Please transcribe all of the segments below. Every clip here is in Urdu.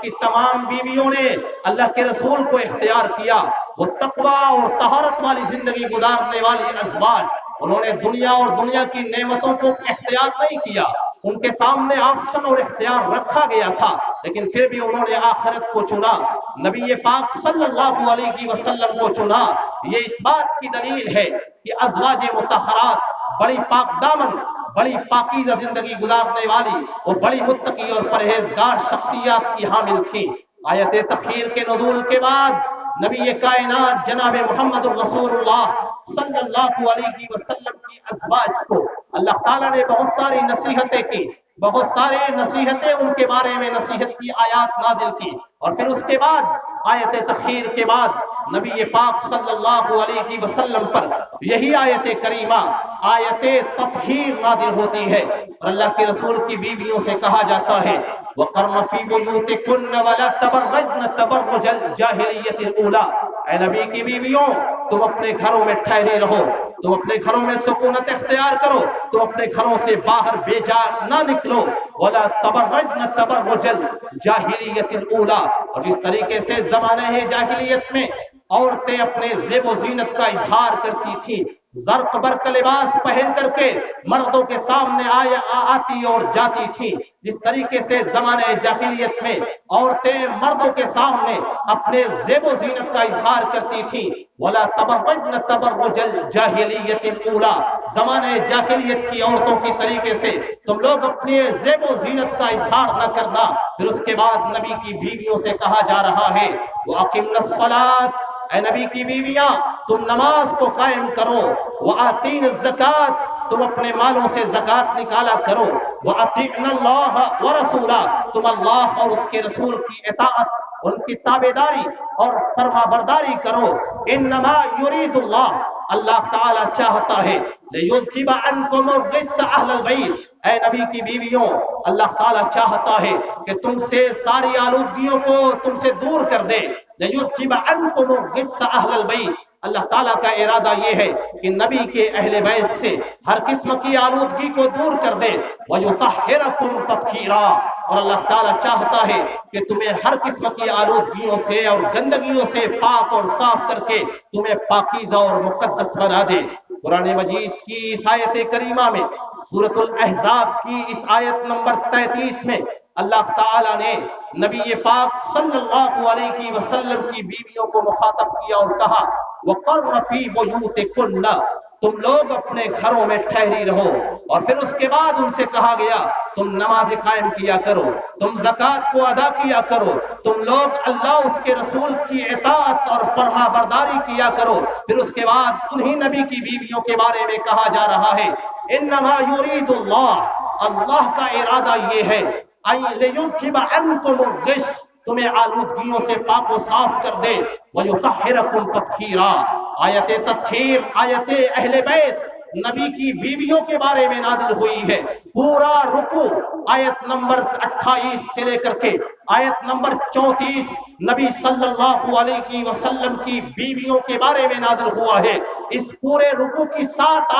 کی تمام بیویوں نے اللہ کے رسول کو اختیار کیا، وہ تقوی اور طہارت والی زندگی گزارنے والی ازواج، انہوں نے دنیا اور دنیا کی نعمتوں کو اختیار نہیں کیا، ان کے سامنے آپشن اور اختیار رکھا گیا تھا، لیکن پھر بھی انہوں نے آخرت کو چنا، نبی پاک صلی اللہ علیہ وسلم کو چنا۔ یہ اس بات کی دلیل ہے کہ ازواج مطہرات بڑی پاک دامن، بڑی پاکیزہ زندگی گزارنے والی، وہ بڑی متقی اور پرہیزگار شخصیات کی حامل تھی۔ آیت تطہیر کے نزول کے بعد نبی کائنات جناب محمد الرسول اللہ صلی اللہ علیہ وسلم کی ازواج کو اللہ تعالیٰ نے بہت ساری نصیحتیں کی، بہت سارے نصیحتیں ان کے بارے میں نصیحت کی آیات نازل کی، اور پھر اس کے بعد آیت تطہیر کے بعد نبی پاک صلی اللہ علیہ وسلم پر یہی آیت کریمہ آیت تطہیر نازل ہوتی ہے، اور اللہ کے رسول کی بیویوں سے کہا جاتا ہے وَقَرْنَ فِي بُيُوتِكُنَّ وَلَا تَبَرَّجْنَ تَبَرُّجَ الْجَاهِلِيَّةِ الْأُولَىٰ۔ اے نبی کی بیویوں، تم اپنے گھروں میں ٹھہرے رہو، تم اپنے گھروں میں سکونت اختیار کرو، تم اپنے گھروں سے باہر بے جا نہ نکلو، وَلَا تَبَرَّجْنَ تَبَرُّجَ الْجَاهِلِيَّةِ الْأُولَىٰ۔ اور جس طریقے سے زمانہ جاہلیت میں عورتیں اپنے زیب و زینت کا اظہار کرتی تھیں، زرق برق لباس پہن کر کے مردوں کے سامنے آتی اور جاتی تھی، جس طریقے سے زمانہ جاہلیت میں عورتیں مردوں کے سامنے اپنے زیب و زینت کا اظہار کرتی تھی، وَلَا تَبَرَّجْنَ تَبَرُّجَ الْجَاهِلِيَّةِ الْأُولَىٰ۔ زمانہ جاہلیت کی عورتوں کی طریقے سے تم لوگ اپنے زیب و زینت کا اظہار نہ کرنا۔ پھر اس کے بعد نبی کی بیویوں سے کہا جا رہا ہے وَأَقِمْنَ الصَّلَاةَ، اے نبی کی بیویاں تم نماز کو قائم کرو، وَآتِينَ الزَّكَاةَ، تم اپنے مالوں سے زکات نکالا کرو، وَأَطِعْنَ اللَّهَ وَرَسُولَهُ، تم اللہ اور اس کے رسول کی اطاعت، ان کی تابعداری اور فرما برداری کرو۔ انما یرید اللہ تعالیٰ چاہتا ہے لیذھب عنکم الرجس اہل البیت، اے نبی کی بیویوں اللہ تعالیٰ چاہتا ہے کہ تم سے ساری آلودگیوں کو تم سے دور کر دے، لیذھب عنکم الرجس اہل البیت، اللہ تعالیٰ کا ارادہ یہ ہے کہ نبی کے اہل بیت سے ہر قسم کی آلودگی کو دور کر دے، وَيُطَهِّرَكُمْ تَطْهِيرًا، اور اللہ تعالیٰ چاہتا ہے کہ تمہیں ہر قسم کی آلودگیوں سے اور گندگیوں سے پاک اور صاف کر کے تمہیں پاکیزہ اور مقدس بنا دے۔ قرآن مجید کی اس آیت کریمہ میں سورۃ الاحزاب کی اس آیت نمبر 33 میں اللہ تعالیٰ نے نبی پاک صلی اللہ علیہ وسلم کی بیویوں کو مخاطب کیا اور کہا وَقَرْنَ فِي بُيُوتِكُنَّ، تم لوگ اپنے گھروں میں ٹھہری رہو، اور پھر اس کے بعد ان سے کہا گیا تم نماز قائم کیا کرو، تم زکوٰۃ کو ادا کیا کرو، تم لوگ اللہ اس کے رسول کی اطاعت اور فرما برداری کیا کرو۔ پھر اس کے بعد انہی نبی کی بیویوں کے بارے میں کہا جا رہا ہے انما یرید اللہ کا ارادہ یہ ہے لیذھب عنکم الرجس، تمہیں آلودگیوں سے پاک و صاف کر دے، وَيُطَهِّرَكُمْ تَطْهِيرًا۔ آیت تطہیر آیت اہل بیت نبی کی بیویوں کے بارے میں نازل ہوئی ہے۔ پورا رکوع آیت نمبر 28 سے لے کر کے آیت نمبر 34 نبی صلی اللہ علیہ وسلم کی بیویوں کے بارے میں نازل ہوا ہے۔ اس پورے رکوع کی 7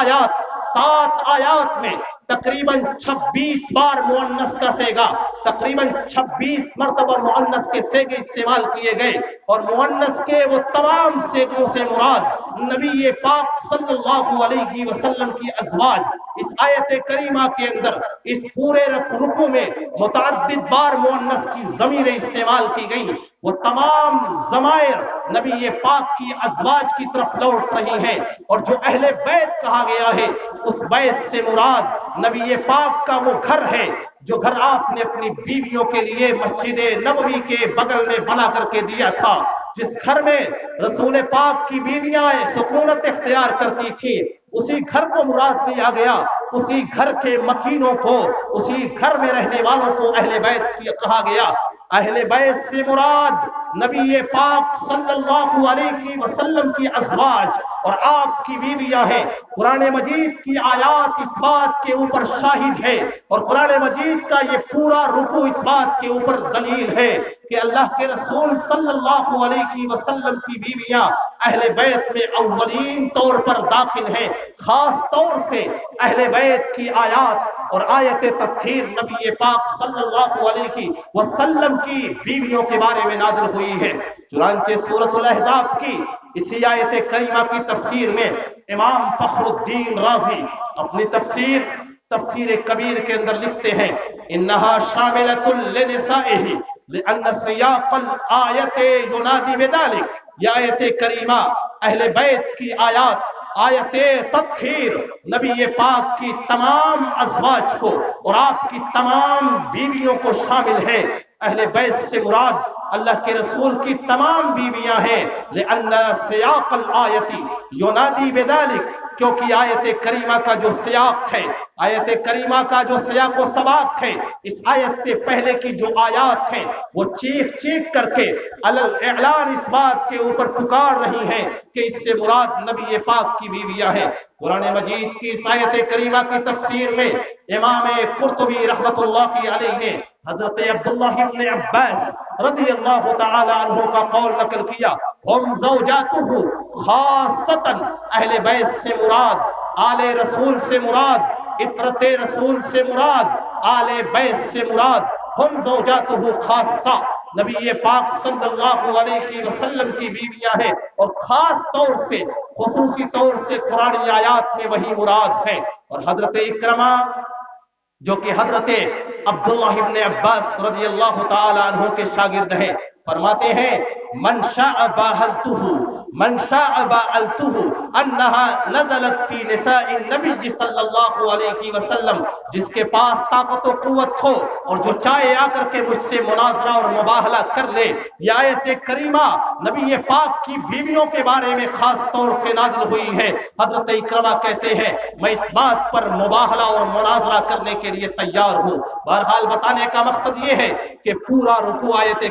آیات میں تقریباً 26 بار مؤنث کا صیغہ، تقریباً 26 مرتبہ مؤنث کے صیغے استعمال کیے گئے، اور مؤنث کے وہ تمام صیغوں سے مراد نبی پاک صلی اللہ علیہ وسلم کی ازواج۔ اس آیت کریمہ کے اندر اس پورے رکوع میں متعدد بار مؤنث کی ضمیریں استعمال کی گئی، وہ تمام ضمائر نبی پاک کی ازواج کی طرف لوٹ رہی ہیں، اور جو اہل بیت کہا گیا ہے اس بیت سے مراد نبی پاک کا وہ گھر ہے جو گھر آپ نے اپنی بیویوں کے لیے مسجد نبوی کے بغل میں بنا کر کے دیا تھا، جس گھر میں رسول پاک کی بیویاں سکونت اختیار کرتی تھی، اسی گھر کو مراد دیا گیا، اسی گھر کے مکینوں کو، اسی گھر میں رہنے والوں کو اہل بیت کہا گیا۔ اہل بیت سے مراد نبی پاک صلی اللہ علیہ وسلم کی ازواج اور آپ کی بیویاں ہیں۔ قرآن مجید کی آیات اس بات کے اوپر شاہد ہے، اور قرآن مجید کا یہ پورا رکوع اس بات کے اوپر دلیل ہے کہ اللہ کے رسول صلی اللہ علیہ وسلم کی بیویاں اہل بیت میں اولین طور پر داخل ہیں۔ خاص طور سے اہل بیت کی آیات اور آیت تطہیر نبی پاک صلی اللہ علیہ وسلم کی بیویوں کے بارے میں نازل ہوئی ہے۔ چنانچہ سورۃ الاحزاب کی اسی آیت کریمہ کی تفسیر میں امام فخر الدین رازی اپنی تفسیر کبیر کے اندر لکھتے ہیں انہا شاملۃ لنسائہ لأن سیاق الآیت ینادی بذلک۔ یہ آیت کریمہ اہل بیت کی آیت تطہیر نبی پاک کی تمام ازواج کو اور آپ کی تمام بیویوں کو شامل ہے۔ اہل بیت سے مراد اللہ کے رسول کی تمام بیویاں ہیں، لأن سیاق الآیت ینادی بذلک، کیونکہ آیت کریمہ کا جو سیاق ہے، آیت کریمہ کا جو سیاق و سباق ہے، اس آیت سے پہلے کی جو آیات ہیں وہ چیخ کر کے اعلان اس بات کے اوپر پکار رہی ہیں کہ اس سے مراد نبی پاک کی بیویاں ہیں۔ قرآن مجید کی اس آیت کریمہ کی تفسیر میں امام قرطبی رحمۃ اللہ علیہ نے حضرت عبداللہ ابن عباس رضی اللہ تعالی عنہ کا قول نقل کیا، ہم زوجاتہ خاصتاً، اہل بیت سے مراد، آل رسول سے مراد، عطرت رسول سے مراد، آل بیت سے مراد، ہم زوجاتہ خاصہ، نبی پاک صلی اللہ علیہ وسلم کی بیویاں ہیں، اور خاص طور سے خصوصی طور سے قرآنی آیات میں وہی مراد ہے۔ اور حضرت اکرمہ جو کہ حضرت عبداللہ ابن عباس رضی اللہ تعالی عنہ کے شاگرد ہیں، فرماتے ہیں من شاء بعلتہ انہا نزلت فی نساء النبی صلی اللہ علیہ وسلم، جس کے پاس طاقت و قوت ہو اور جو چاہے آ کر کے مجھ سے مناظرہ اور مباہلہ کر لے، یہ آیت کریمہ نبی پاک کی بیویوں کے بارے میں خاص طور سے نازل ہوئی ہے۔ حضرت اکرمہ کہتے ہیں میں اس بات پر مباہلہ اور مناظرہ کرنے کے لیے تیار ہوں۔ بہرحال بتانے کا مقصد یہ ہے کہ پورا رکوع آیت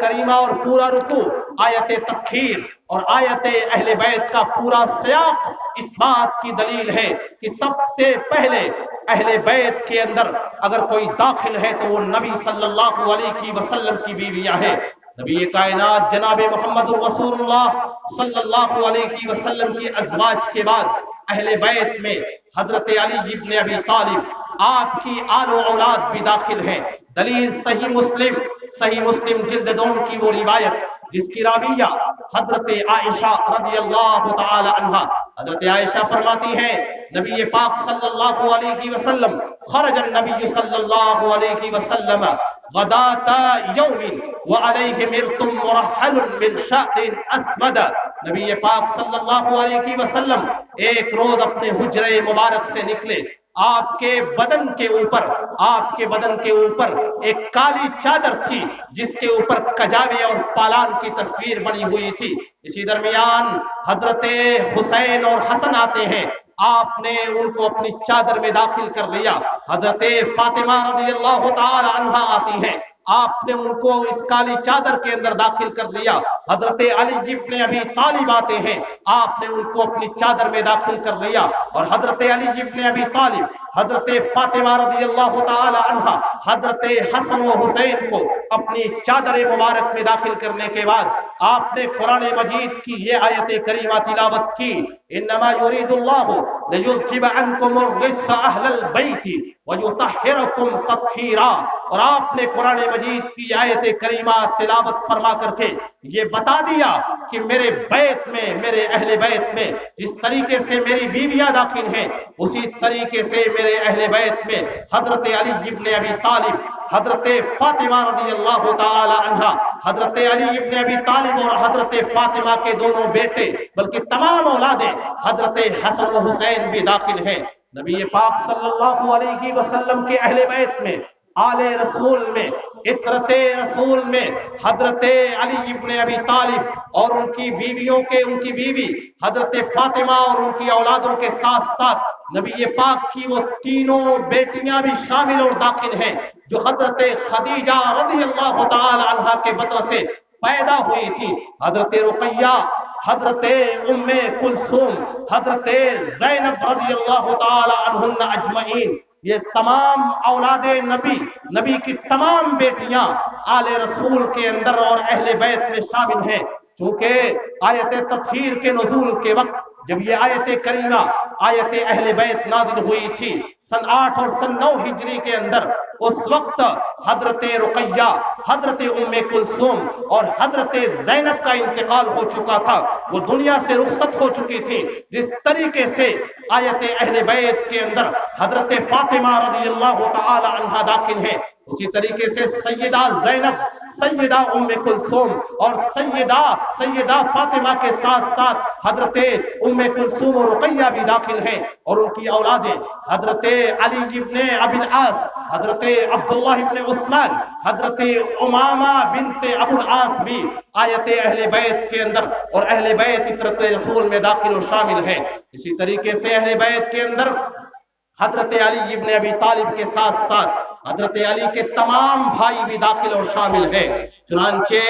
کریمہ اور پورا رکوع آیت تطہیر اور آیت اہل بیت کا پورا سیاق اس بات کی دلیل ہے کہ سب سے پہلے اہل بیت کے اندر اگر کوئی داخل ہے تو وہ نبی صلی اللہ علیہ وسلم کی بیویاں ہیں۔ نبی کائنات جناب محمد رسول اللہ صلی اللہ علیہ وسلم کی ازواج کے بعد اہل بیت میں حضرت علی ابن ابی طالب، آپ کی آل و اولاد بھی داخل ہیں۔ دلیل صحیح مسلم جلد 2 کی وہ روایت جس کی راویہ حضرت عائشہ رضی اللہ تعالی عنہ، حضرت عائشہ فرماتی ہیں نبی پاک صلی اللہ علیہ وسلم خرج النبی صلی اللہ علیہ وسلم غداۃ یوم وعلیہ مرط مرحل من شعر اسود۔ نبی پاک صلی اللہ علیہ وسلم ایک روز اپنے حجرے مبارک سے نکلے، آپ کے بدن کے اوپر ایک کالی چادر تھی جس کے اوپر کجاوے اور پالان کی تصویر بنی ہوئی تھی۔ اسی درمیان حضرت حسین اور حسن آتے ہیں، آپ نے ان کو اپنی چادر میں داخل کر لیا۔ حضرت فاطمہ رضی اللہ تعالی عنہا آتی ہیں، آپ نے ان کو اس کالی چادر کے اندر داخل کر لیا۔ حضرت علی ابن ابی طالب آتے ہیں، آپ نے ان کو اپنی چادر میں داخل کر لیا، اور حضرت علی ابن ابی طالب، حضرت فاطمہ رضی اللہ تعالی عنہا، حضرت حسن و حسین کو اپنی چادر مبارک میں داخل کرنے کے بعد آپ نے قرآن مجید کی یہ آیت کریمہ تلاوت کی، انما یرید اللہ لیذھب عنکم الرجس اہل البیت ویطہرکم تطہیرا، اور آپ نے قرآن مجید کی آیت کریمہ تلاوت فرما کر کے یہ بتا دیا کہ میرے بیت میں، میرے اہل بیت میں جس طریقے سے میری بیویاں داخل ہیں، اسی طریقے سے میرے اہل بیت میں حضرت علی ابن ابی طالب، حضرت فاطمہ رضی اللہ تعالی عنہ، حضرت علی ابن ابی طالب اور حضرت فاطمہ کے دونوں بیٹے بلکہ تمام اولادیں حضرت حسن و حسین بھی داخل ہیں۔ نبی پاک صلی اللہ علیہ وسلم کے اہل بیت میں، آل رسول میں، عطرت رسول میں حضرت علی ابن ابی طالب اور ان کی بیوی حضرت فاطمہ اور ان کی اولادوں کے ساتھ ساتھ نبی پاک کی وہ تینوں بیٹیاں بھی شامل اور داخل ہیں جو حضرت خدیجہ رضی اللہ تعالی عنہا کے بطن سے پیدا ہوئی تھی. حضرت رقیہ، حضرت ام کلثوم، حضرت زینب رضی اللہ تعالی عنہن اجمعین، یہ تمام اولاد نبی، نبی کی تمام بیٹیاں آل رسول کے اندر اور اہل بیت میں شامل ہیں. چونکہ آیت تطہیر کے نزول کے وقت جب یہ آیت کریمہ آیت اہل بیت نازل ہوئی تھی سن 8 اور سن 9 ہجری کے اندر، اس وقت حضرت رقیہ، حضرت ام کلثوم اور حضرت زینب کا انتقال ہو چکا تھا، وہ دنیا سے رخصت ہو چکی تھی. جس طریقے سے آیت اہل بیت کے اندر حضرت فاطمہ رضی اللہ تعالی عنہا داخل ہیں، اسی طریقے سے سیدہ زینب، سیدہ ام کلثوم اور سیدہ فاطمہ کے ساتھ ساتھ حضرت ام کلثوم اور رقیہ بھی داخل ہیں، اور ان کی اولادیں حضرت علی ابن ابی العاص، حضرت عبداللہ ابن عثمان، حضرت امامہ بنت ابو العاص بھی آیت اہل بیت کے اندر اور اہل بیت عترت رسول میں داخل اور شامل ہیں. اسی طریقے سے اہل بیت کے اندر حضرت علی ابن ابی طالب کے ساتھ ساتھ حضرت علی کے تمام بھائی بھی داخل اور شامل ہیں. چنانچہ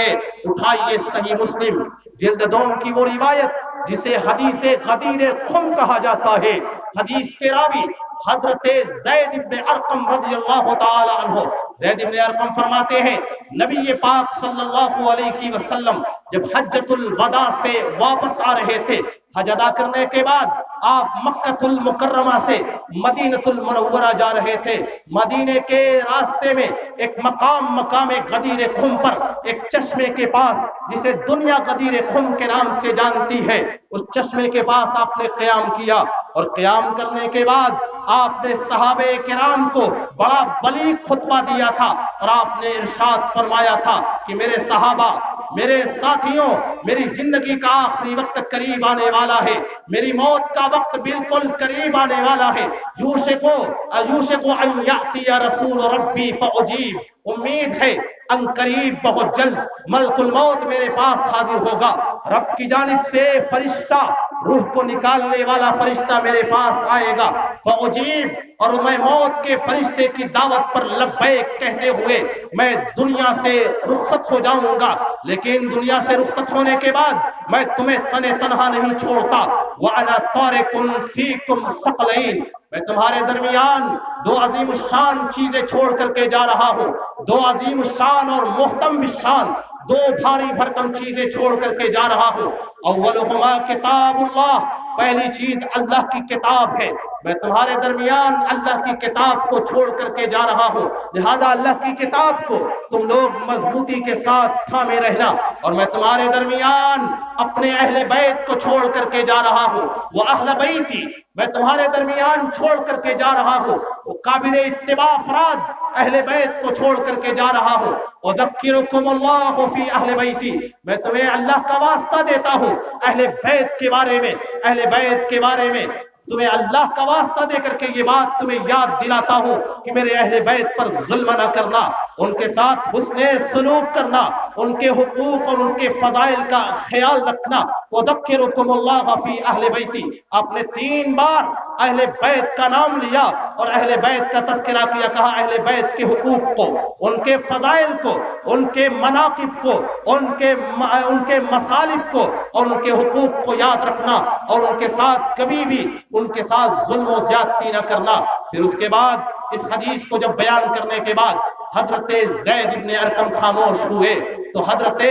اٹھائیے صحیح مسلم جلد 2 کی وہ روایت جسے حدیث غدیر خم کہا جاتا ہے. حدیث کے راوی حضرت زید ابن ارقم رضی اللہ تعالی عنہ، زید ابن ارقم فرماتے ہیں نبی پاک صلی اللہ علیہ وسلم جب حجۃ الوداع سے واپس آ رہے تھے، حج ادا کرنے کے بعد آپ مکہ المکرمہ سے مدینہ المنورہ جا رہے تھے. مدینے کے راستے میں ایک مقام غدیر خم پر ایک چشمے کے پاس جسے دنیا غدیر خم کے نام سے جانتی ہے، اس چشمے کے پاس آپ نے قیام کیا، اور قیام کرنے کے بعد آپ نے صحابہ کرام کو بڑا بلیغ خطبہ دیا تھا، اور آپ نے ارشاد فرمایا تھا کہ میرے صحابہ، میرے ساتھیوں، میری زندگی کا آخری وقت قریب آنے والا ہے، میری موت کا وقت بالکل قریب آنے والا ہے. یوشک ان یاتی رسول ربی فاجیب، امید ہے ان قریب بہت جلد ملک الموت میرے پاس حاضر ہوگا، رب کی جانب سے فرشتہ، روح کو نکالنے والا فرشتہ میرے پاس آئے گا. فاجیب، اور میں موت کے فرشتے کی دعوت پر لبیک کہتے ہوئے میں دنیا سے رخصت ہو جاؤں گا، لیکن دنیا سے رخصت ہونے کے بعد میں تمہیں تنہا نہیں چھوڑتا. وَأَنَا تَارِكٌ فِيكُمْ ثَقَلَيْنِ، میں تمہارے درمیان 2 عظیم الشان چیزیں چھوڑ کر کے جا رہا ہوں، 2 عظیم الشان اور محتم الشان، 2 بھاری بھرکم چیزیں چھوڑ کر کے جا رہا ہوں. اولہما کتاب اللہ، پہلی چیز اللہ کی کتاب ہے، میں تمہارے درمیان اللہ کی کتاب کو چھوڑ کر کے جا رہا ہوں، لہذا اللہ کی کتاب کو تم لوگ مضبوطی کے ساتھ تھامے رہنا. اور میں تمہارے درمیان اپنے اہل بیت کو چھوڑ کر کے جا رہا ہوں، وہ اہل بیتی، میں تمہارے درمیان چھوڑ کر کے جا رہا ہوں وہ قابل اتباع افراد اہل بیت کو چھوڑ کر کے جا رہا ہوں. اذکرکم اللہ فی اہل بیتی، میں تمہیں اللہ کا واسطہ دیتا ہوں اہل بیت کے بارے میں، اہل بیت کے بارے میں تمہیں اللہ کا واسطہ دے کر کے یہ بات تمہیں یاد دلاتا ہوں کہ میرے اہل بیت پر ظلم نہ کرنا، ان کے ساتھ حسن سلوک کرنا، ان کے حقوق اور ان کے فضائل کا خیال رکھنا. وذکرکم اللہ فی اہل بیتی، آپ نے 3 بار اہل بیت کا نام لیا اور اہل بیت کا تذکرہ کیا، کہا اہل بیت کے حقوق کو، ان کے فضائل کو، ان کے مناقب کو، ان کے مصالح کو اور ان کے حقوق کو یاد رکھنا، اور ان کے ساتھ کبھی بھی ان کے ساتھ ظلم و زیادتی نہ کرنا. پھر اس کے بعد اس حدیث کو جب بیان کرنے کے بعد حضرت زید ابن ارقم خاموش ہوئے تو حضرت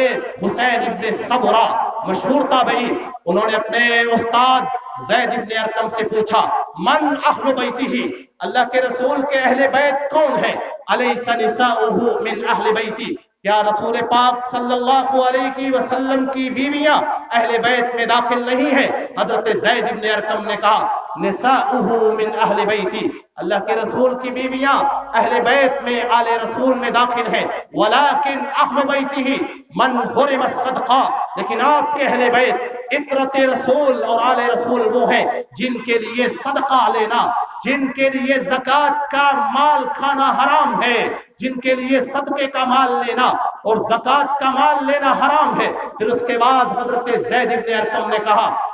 حسین ابن صبرہ مشہور تابعی، انہوں نے اپنے استاد زید ابن ارقم سے پوچھا من اہل بیتہ، اللہ کے رسول کے اہل بیت کون ہیں؟ الیس نساؤہ من اہل بیتی، کیا رسول پاک صلی اللہ علیہ وسلم کی بیویاں اہل بیت میں داخل نہیں ہیں؟ حضرت زید ابن ارقم نے کہا نساؤہ من اہل بیتی، اللہ کے رسول کی بیویاں اہل بیت میں آل رسول میں داخل ہیں، ولیکن اہل بیتہ من حرم الصدقہ، لیکن آپ کے اہل بیت عترت رسول اور آل رسول وہ ہیں جن کے لیے صدقہ لینا، جن کے لیے زکوٰۃ کا مال کھانا حرام ہے، جن کے لیے صدقے کا مال لینا اور زکوٰۃ کا مال لینا حرام ہے. پھر اس کے بعد حضرت زید ابن ارقم نے کہا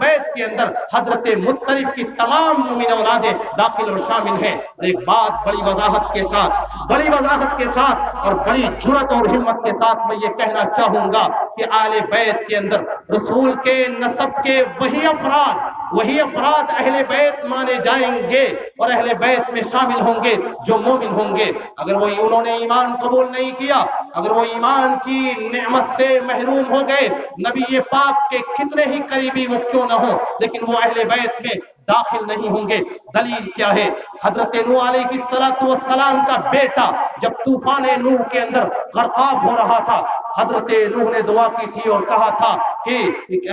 بیت کے اندر حضرت مطلب کی تمام مومن اولادیں داخل اور شامل ہیں۔ ایک بات بڑی وضاحت کے ساتھ اور بڑی جرأت اور ہمت کے ساتھ میں یہ کہنا چاہوں گا کہ آل بیت کے اندر رسول کے نسب کے وہی افراد اہل بیت مانے جائیں گے اور اہل بیت میں شامل ہوں گے جو مومن ہوں گے۔ اگر وہ انہوں نے ایمان قبول نہیں کیا، اگر وہ ایمان کی نعمت سے محروم ہو گئے، نبی پاک کے کتنے ہی قریبی وہ کیوں نہ ہو، لیکن وہ اہل بیت میں داخل نہیں ہوں گے۔ دلیل کیا ہے؟ حضرت نوح علیہ السلام کا بیٹا جب طوفان نوح کے اندر غرقاب ہو رہا تھا، حضرت نوح نے دعا کی تھی اور کہا تھا کہ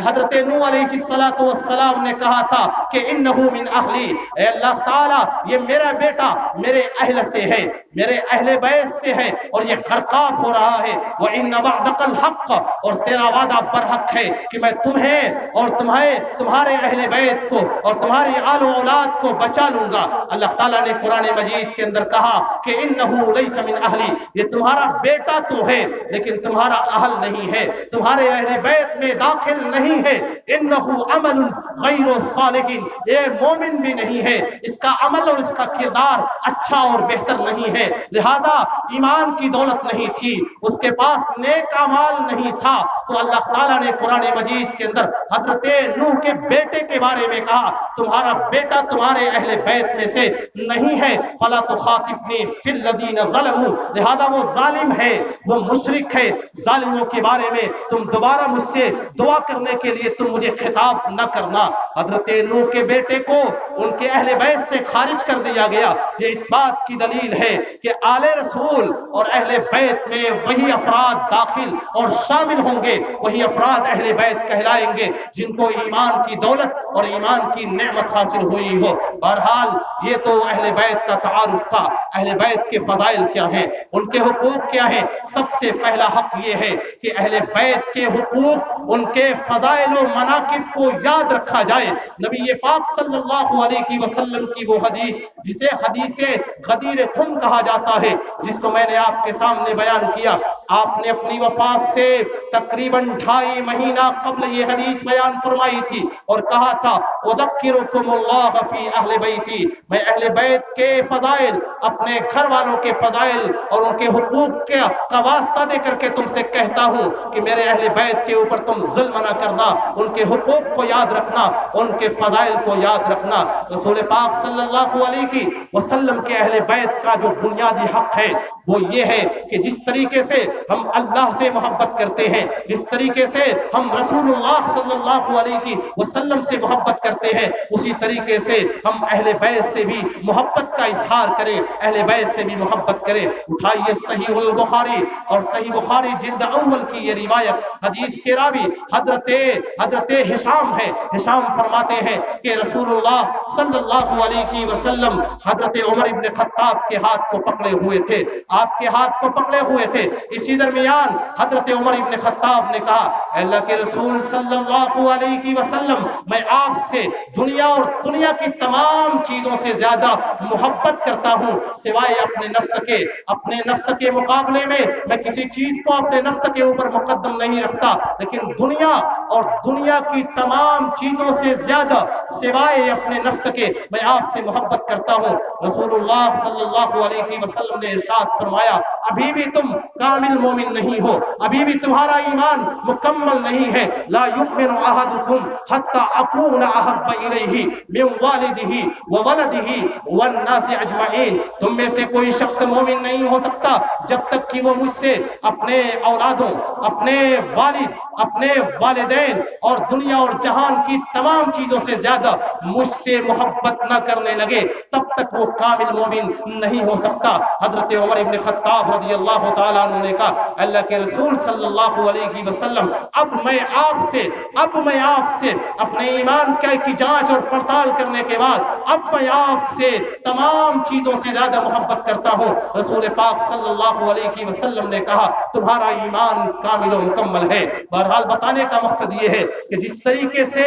حضرت نوح علیہ السلام نے کہا تھا کہ انہو من اہلی، اے اللہ تعالیٰ یہ میرا بیٹا میرے اہل سے ہے، میرے اہل بیت سے ہے اور یہ غرقاب ہو رہا ہے۔ وَإِنَّ وَعْدَكَ الْحَقَّ، اور تیرا وعدہ برحق ہے کہ میں تمہیں اور تمہارے اہل بیت کو اور تمہاری آل و اولاد کو بچا لوں گا۔ اللہ تعالیٰ نے قرآن مجید کے اندر کہا کہ انہو لیس من اہلی، یہ تمہارا بیٹا تو ہے لیکن تمہارا اہل نہیں ہے، تمہارے اہل بیت میں داخل نہیں ہے۔ انہو عمل غیر صالح، یہ مومن بھی نہیں ہے، اس کا عمل اور اس کا کردار اچھا اور بہتر نہیں ہے، لہذا ایمان کی دولت نہیں تھی، اس کے پاس نیک اعمال نہیں تھا۔ تو اللہ تعالیٰ نے قرآن مجید کے اندر حضرت نوح کے بیٹے کے بارے میں کہا تمہارا بیٹا تمہارے اہل بیت میں سے نہیں ہے، فلا تخاطبنی فی الذین ظلموا، لہذا وہ ظالم ہے، وہ مشرک ہے، ظالموں کے بارے میں تم دوبارہ مجھ سے دعا کرنے کے لیے تم مجھے خطاب نہ کرنا۔ حضرت نوح کے بیٹے کو ان کے اہل بیت سے خارج کر دیا گیا۔ یہ اس بات کی دلیل ہے کہ آل رسول اور اہل بیت میں وہی افراد داخل اور شامل ہوں گے، وہی افراد اہل بیت کہلائیں گے جن کو ایمان کی دولت اور ایمان کی نعمت حاصل ہوئی ہو۔ بہرحال یہ تو اہل بیت کا تعارف تھا۔ اہل بیت کے فضائل کیا ہیں، ان کے حقوق کیا ہیں؟ سب سے پہلا حق یہ ہے کہ اہل بیت کے حقوق، ان کے فضائل و مناقب کو یاد رکھا جائے۔ نبی پاک صلی اللہ علیہ وسلم کی وہ حدیث جسے حدیث غدیر خم کہا جاتا ہے، جس کو میں نے آپ کے سامنے بیان کیا، آپ نے اپنی وفات سے تقریباً 2.5 مہینہ قبل یہ حدیث بیان فرمائی تھی اور کہا تھا اذکرکم اللہ فی اہل بیتی، میں اہل بیت کے فضائل، اپنے گھر والوں کے فضائل اور ان کے حقوق کا واسطہ دے کر کے تم سے کہتا ہوں کہ میرے اہل بیت کے اوپر تم ظلم نہ کرنا، ان کے حقوق کو یاد رکھنا، ان کے فضائل کو یاد رکھنا۔ رسول پاک صلی اللہ علیہ وسلم کے اہل بیت کا جو بنیادی حق ہے وہ یہ ہے کہ جس طریقے سے ہم اللہ سے محبت کرتے ہیں، جس طریقے سے ہم رسول اللہ صلی اللہ علیہ وسلم سے محبت کرتے ہیں، اسی طریقے سے ہم اہل بیت سے بھی محبت کا اظہار کریں، اہل بیت سے بھی محبت کریں۔ اٹھائیے صحیح البخاری اور صحیح بخاری جلد اول کی یہ روایت، حدیث کے راوی حضرت ہشام ہے۔ ہشام فرماتے ہیں کہ رسول اللہ صلی اللہ علیہ وسلم حضرت عمر ابن خطاب کے ہاتھ کو پکڑے ہوئے تھے، آپ کے ہاتھ کو پکڑے ہوئے تھے۔ اسی درمیان حضرت عمر ابن خطاب نے کہا اے اللہ کے رسول صلی اللہ علیہ وسلم، میں آپ سے دنیا اور دنیا کی تمام چیزوں سے زیادہ محبت کرتا ہوں سوائے اپنے نفس کے مقابلے میں کسی چیز کو اپنے نفس کے اوپر مقدم نہیں رکھتا، لیکن دنیا اور دنیا کی تمام چیزوں سے زیادہ سوائے اپنے نفس کے میں آپ سے محبت کرتا ہوں۔ رسول اللہ صلی اللہ علیہ وسلم نے ارشاد فرمایا ابھی بھی تم کامل مومن نہیں ہو، ابھی بھی تمہارا ایمان مکمل نہیں ہے۔ لا یؤمن احدکم حتی اکون احب الیہ من والدہ وولدہ والناس اجمعین، تم میں سے کوئی شخص مومن نہیں ہو سکتا جب تک کہ وہ مجھ سے اپنے اولادوں، اپنے والد، اپنے والدین اور دنیا اور جہان کی تمام چیزوں سے زیادہ مجھ سے محبت نہ کرنے لگے، تب تک وہ کامل مومن نہیں ہو سکتا۔ حضرت عمر ابن خطاب رضی اللہ تعالیٰ عنہ نے کہا اللہ کے رسول صلی اللہ علیہ وسلم اب میں آپ سے اپنے ایمان کی جانچ اور پڑتال کرنے کے بعد اب میں آپ سے تمام چیزوں سے زیادہ محبت کرتا ہوں۔ رسول پاک صلی اللہ علیہ وسلم نے کہا تمہارا ایمان کامل و مکمل ہے۔ بہرحال بتانے کا مقصد یہ ہے کہ جس طریقے سے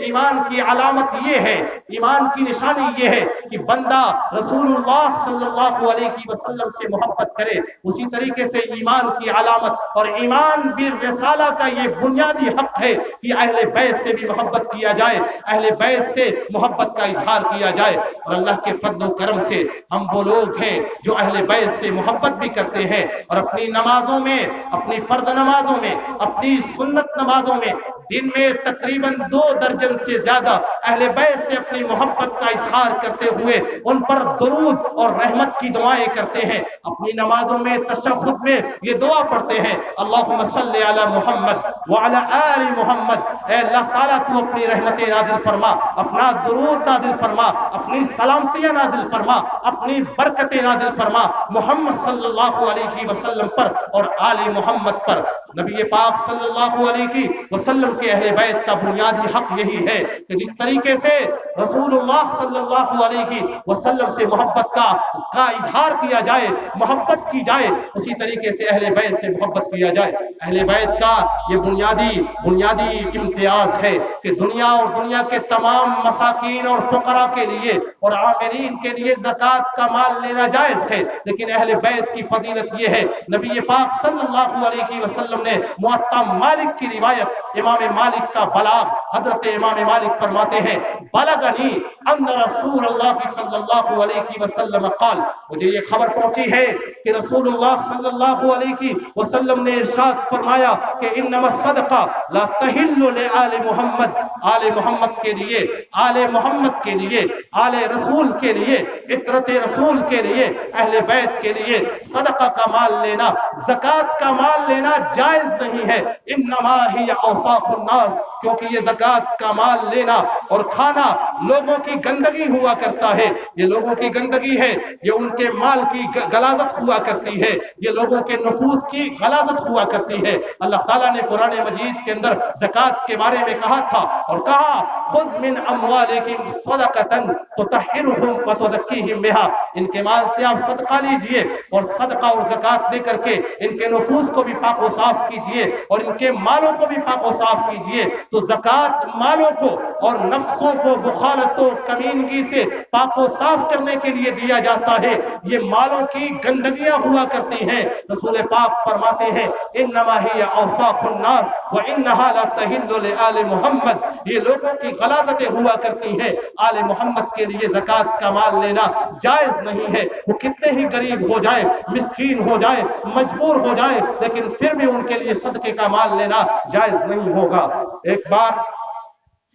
ایمان کی علامت علامت یہ ہے، ایمان کی نشانی یہ ہے کہ بندہ رسول اللہ صلی اللہ علیہ وسلم سے محبت کرے۔ اسی طریقے سے ایمان کی علامت اور ایمان بالرسالہ کا یہ بنیادی حق ہے کہ اہل بیت سے بھی محبت کیا جائے، اہل بیت سے محبت کا اظہار کیا جائے۔ اور اللہ کے فضل و کرم سے ہم وہ لوگ ہیں جو اہل بیت سے محبت بھی کرتے ہیں، اور اپنی نمازوں میں، اپنی فرض نمازوں میں، اپنی سنت نمازوں میں دن میں تقریباً 2 درجن سے زیادہ اہل بیت سے اپنی محبت کا اظہار کرتے ہوئے ان پر درود اور رحمت کی دعائیں کرتے ہیں۔ اپنی نمازوں میں تشہد میں یہ دعا پڑھتے ہیں، اللہم صلی علی محمد وعلی آل محمد، اے اللہ تعالیٰ تو اپنی رحمتیں نازل فرما، اپنا درود نازل فرما، اپنی سلامتیاں نازل فرما، اپنی برکتیں نازل فرما محمد صلی اللہ علیہ وسلم پر اور آل محمد پر۔ نبی پاک صلی اللہ علیہ وسلم کے اہل بیت کا بنیادی حق یہی ہے کہ جس طریقے سے رسول اللہ صلی اللہ علیہ وسلم سے محبت کا اظہار کیا جائے، محبت کی جائے، اسی طریقے سے اہل بیت سے محبت کیا جائے۔ اہل بیت کا یہ بنیادی امتیاز ہے کہ دنیا اور دنیا کے تمام مساکین اور فقراء کے لیے اور عاملین کے لیے زکوٰۃ کا مال لینا جائز ہے، لیکن اہل بیت کی فضیلت یہ ہے، نبی پاک صلی اللہ علیہ وسلم نے موطا مالک کی روایت، امام مالک کا بلاغ، حضرت امام مالک فرماتے ہیں بلغنی ان رسول اللہ صلی اللہ علیہ وسلم قال، مجھے یہ خبر پہنچی ہے کہ رسول اللہ صلی اللہ علیہ وسلم نے ارشاد فرمایا کہ انما الصدقہ لا تحل لآل محمد، آل محمد کے لیے، آل محمد کے لیے، آل رسول کے لیے، عترت رسول کے لیے، اہل بیت کے لیے صدقہ کا مال لینا، زکوٰۃ کا مال لینا جائز نہیں ہے۔ انما ہی اوصاف الناس، کیونکہ یہ زکوٰۃ کا مال لینا اور کھانا لوگوں کی گندگی ہوا کرتا ہے، یہ لوگوں کی گندگی ہے، یہ ان کے مال کی غلاظت ہوا کرتی ہے، یہ لوگوں کے نفوس کی غلاظت ہوا کرتی ہے۔ اللہ تعالیٰ نے قرآن مجید کے اندر زکوٰۃ کے بارے میں کہا تھا اور کہا خذ من اموالہم صدقۃ تطہرہم وتزکیہم بہا، ان کے مال سے آپ صدقہ لیجئے اور صدقہ اور زکوٰۃ دے کر کے ان کے نفوس کو بھی پاک و صاف کیجئے اور ان کے مالوں کو بھی پاک و صاف کیجئے۔ تو زکوٰۃ مالوں کو اور نفسوں کو بخالت و کمینگی سے پاک و صاف کرنے کے لیے دیا جاتا ہے، یہ مالوں کی گندگیاں ہوا کرتی ہیں۔ رسول پاک فرماتے ہیں انما ہی اوصاف الناس وانہا لا تحل لآل محمد، یہ لوگوں کی غلاظتیں ہوا کرتی ہیں، آل محمد کے لیے زکوٰۃ کا مال لینا جائز نہیں ہے، وہ کتنے ہی غریب ہو جائے، مسکین ہو جائے، مجبور ہو جائے، لیکن پھر بھی ان کے لیے صدقے کا مال لینا جائز نہیں ہوگا۔ ایک بار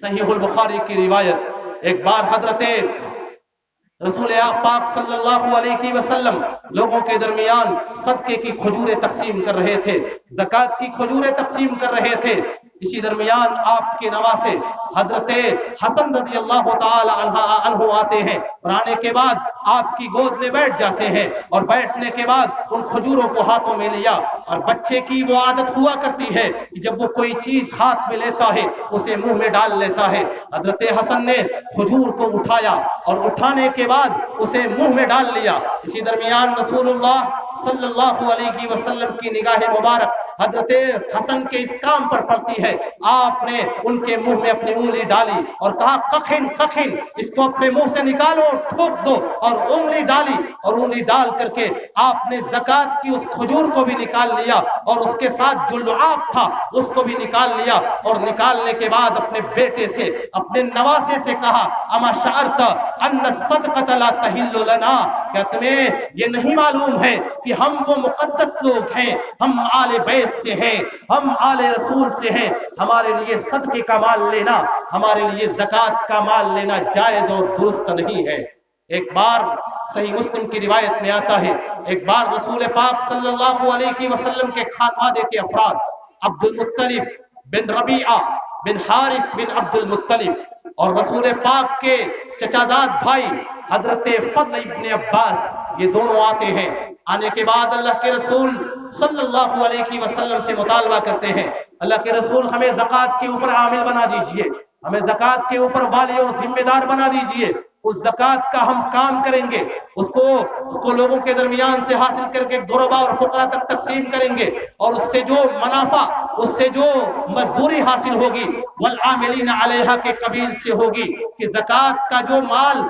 صحیح البخاری کی روایت، ایک بار حضرت رسول پاک صلی اللہ علیہ وسلم لوگوں کے درمیان صدقے کی کھجوریں تقسیم کر رہے تھے، زکوٰۃ کی کھجوریں تقسیم کر رہے تھے۔ اسی درمیان آپ کے نواسے حضرت حسن رضی اللہ تعالی عنہ آتے ہیں اور آنے کے بعد آپ کی گود میں بیٹھ جاتے ہیں، اور بیٹھنے کے بعد ان کھجوروں کو ہاتھوں میں لیا، اور بچے کی وہ عادت ہوا کرتی ہے کہ جب وہ کوئی چیز ہاتھ میں لیتا ہے اسے منہ میں ڈال لیتا ہے۔ حضرت حسن نے کھجور کو اٹھایا اور اٹھانے کے بعد اسے منہ میں ڈال لیا۔ اسی درمیان رسول اللہ صلی اللہ علیہ وسلم کی نگاہ مبارک حضرت حسن کے اس کام پر پڑتی ہے، آپ نے ان کے منہ میں اپنی انگلی ڈالی اور کہا قخن قخن، اس کو اپنے منہ سے نکالو اور ٹھوک دو، اور انگلی ڈالی اور انگلی ڈال کر کے آپ نے زکوٰۃ کی اس کھجور کو بھی نکال لیا اور اس کے ساتھ جو لعاب تھا اس کو بھی نکال لیا، اور نکالنے کے بعد اپنے بیٹے سے، اپنے نواسے سے کہا اما شعرت ان الصدقۃ لا تحل لنا، کیا تمہیں یہ نہیں معلوم ہے کہ ہم وہ مقدس لوگ ہیں، ہم آل بیت سے ہیں، ہم آل رسول سے ہیں، ہمارے لیے صدقے کا مال لینا، ہمارے لیے زکوٰۃ کا مال لینا جائز اور درست نہیں ہے۔ ایک بار صحیح مسلم کی روایت میں آتا ہے، ایک بار رسول پاک صلی اللہ علیہ وسلم کے خانوادے کے افراد عبد المطلب بن ربیعہ بن حارث بن عبد المطلب اور رسول پاک کے چچازاد بھائی حضرت فضل ابن عباس، یہ دونوں آتے ہیں۔ آنے کے بعد اللہ کے رسول صلی اللہ علیہ وسلم سے مطالبہ کرتے ہیں، اللہ کے رسول ہمیں زکوٰۃ کے اوپر عامل بنا دیجئے، ہمیں زکوٰۃ کے اوپر والی اور ذمہ دار بنا دیجئے۔ اس زکات کا ہم کام کریں گے، اس کو لوگوں کے درمیان سے حاصل کر کے غربا اور فقراء تک تقسیم کریں گے، اور اس سے جو منافع، اس سے جو مزدوری حاصل ہوگی والعاملین علیہا کے قبیل سے ہوگی، کہ زکات کا جو مال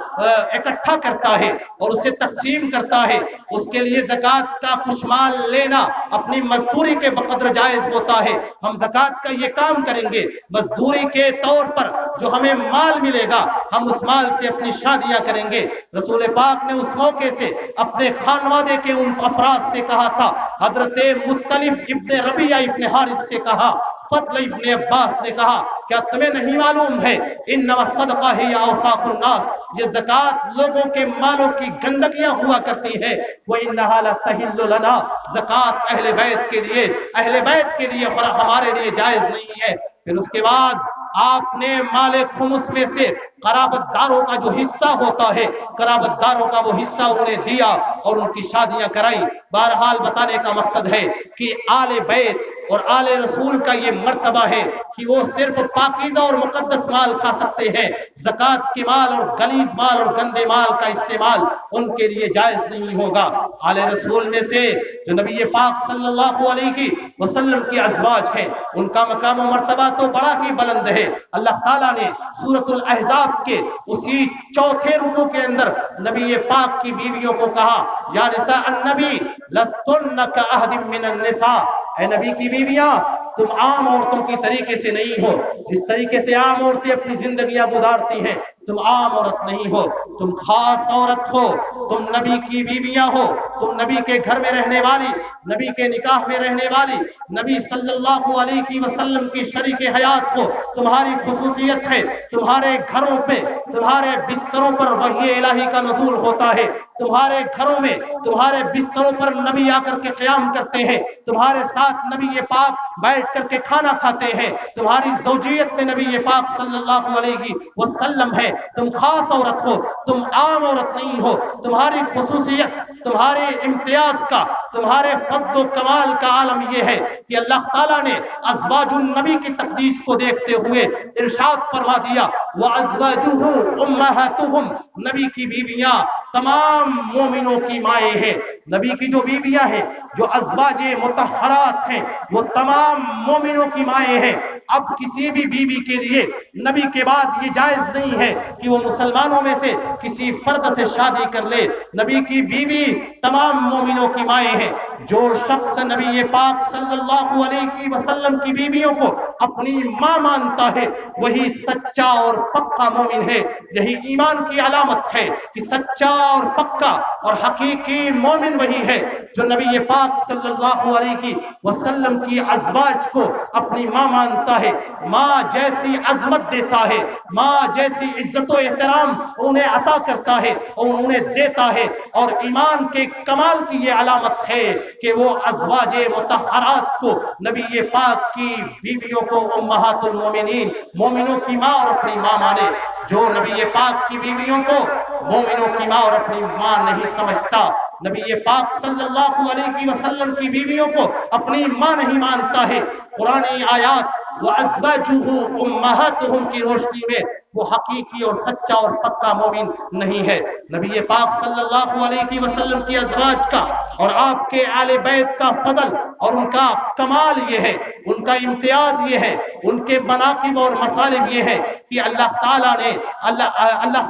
اکٹھا کرتا ہے اور اسے تقسیم کرتا ہے، اس کے لیے زکات کا کچھ مال لینا اپنی مزدوری کے بقدر جائز ہوتا ہے۔ ہم زکات کا یہ کام کریں گے، مزدوری کے طور پر جو ہمیں مال ملے گا ہم اس مال سے اپنی شادیاں کریں گے۔ رسول پاک نے اس موقع سے اپنے خانوادے کے ان افراد سے کہا تھا، حضرت مطلب ابن ربیعہ ابن حارث سے کہا، فضل ابن عباس نے کہا، کیا تمہیں نہیں معلوم ہے انما الصدقہ ہی اوساخ الناس، یہ زکات لوگوں کے مالوں کی گندگیاں ہوا کرتی ہے، وانھا لتحل لنا، زکات اہل بیت کے لیے اور ہمارے لیے جائز نہیں ہے۔ پھر اس کے بعد آپ نے مال خمس میں سے قرابت داروں کا جو حصہ ہوتا ہے، قرابت داروں کا وہ حصہ انہیں دیا اور ان کی شادیاں کرائی۔ بہرحال بتانے کا مقصد ہے کہ آل بیت اور آل رسول کا یہ مرتبہ ہے کہ وہ صرف پاکیزہ اور مقدس مال کھا سکتے ہیں، زکات کے مال اور غلیظ مال اور گندے مال کا استعمال ان کے لیے جائز نہیں ہوگا۔ آل رسول میں سے جو نبی پاک صلی اللہ علیہ وسلم کی ازواج ہیں، ان کا مقام و مرتبہ تو بڑا ہی بلند ہے۔ اللہ تعالیٰ نے سورۃ الاحزاب کے اسی چوتھے رکوع کے اندر نبی پاک کی بیویوں کو کہا، یا نساء النبی لستن کأحد من النساء، اے نبی کی بیویاں تم عام عورتوں کی طریقے سے نہیں ہو، جس طریقے سے عام عورتیں اپنی زندگیاں گزارتی ہیں، تم عام عورت نہیں ہو، تم خاص عورت ہو، تم نبی کی بیویاں ہو، تم نبی کے گھر میں رہنے والی، نبی کے نکاح میں رہنے والی، نبی صلی اللہ علیہ وسلم کی شریک حیات ہو، تمہاری خصوصیت ہے تمہارے گھروں پہ، تمہارے بستروں پر وحی الہی کا نزول ہوتا ہے، تمہارے گھروں میں تمہارے بستروں پر نبی آ کر کے قیام کرتے ہیں، تمہارے ساتھ نبی پاک بیٹھ کر کے کھانا کھاتے ہیں، تمہاری زوجیت میں نبی پاک صلی اللہ علیہ وسلم ہے، تم خاص عورت ہو، تم عام عورت نہیں ہو، تمہاری خصوصیت، تمہارے امتیاز کا، تمہارے فضل و کمال کا عالم یہ ہے کہ اللہ تعالیٰ نے ازواج النبی کی تقدیس کو دیکھتے ہوئے ارشاد فرما دیا، وَأَزْوَاجُهُ أُمَّهَاتُهُمْ، نبی کی بیویاں تمام مومنوں کی مائیں ہیں۔ نبی کی جو بیویاں ہیں، جو ازواج مطہرات ہیں، وہ تمام مومنوں کی مائیں ہیں۔ اب کسی بھی بیوی کے لیے نبی کے بعد یہ جائز نہیں ہے کہ وہ مسلمانوں میں سے کسی فرد سے شادی کر لے، نبی کی بیوی تمام مومنوں کی مائیں ہیں۔ جو شخص نبی پاک صلی اللہ علیہ وسلم کی بیویوں کو اپنی ماں مانتا ہے وہی سچا اور پکا مومن ہے۔ یہی ایمان کی علامت ہے کہ سچا اور پکا اور حقیقی مومن وہی ہے جو نبی پاک صلی اللہ علیہ وسلم کی ازواج کو اپنی ماں مانتا ہے، ماں جیسی عظمت دیتا ہے، ماں جیسی عزت و احترام انہیں عطا کرتا ہے اور انہیں دیتا ہے۔ اور ایمان کے کمال کی یہ علامت ہے کہ وہ ازواج مطہرات کو، نبی پاک کی بیویوں کو امہات المومنین، مومنوں کی ماں اور اپنی ماں مانے۔ جو نبی پاک کی بیویوں کو مومنوں کی ماں اور اپنی ماں نہیں سمجھتا، نبی پاک صلی اللہ علیہ وسلم کی بیویوں کو اپنی ماں نہیں مانتا ہے، قرآنی آیات وَأَزْوَاجُهُ أُمَّهَاتُهُمْ کی روشنی میں وہ حقیقی اور سچا اور پکا مومن نہیں ہے۔ نبی پاک صلی اللہ علیہ وسلم کی ازواج کا اور آپ کے آل بیت کا فضل اور ان کا کمال یہ ہے، ان کا امتیاز یہ ہے، ان کے مناقب اور مصالب یہ ہے کہ اللہ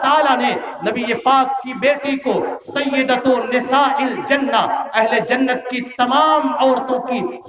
تعالیٰ نے نبی پاک کی بیٹی کو سیدۃ نساء الجنہ، اہل جنت کی تمام عورتوں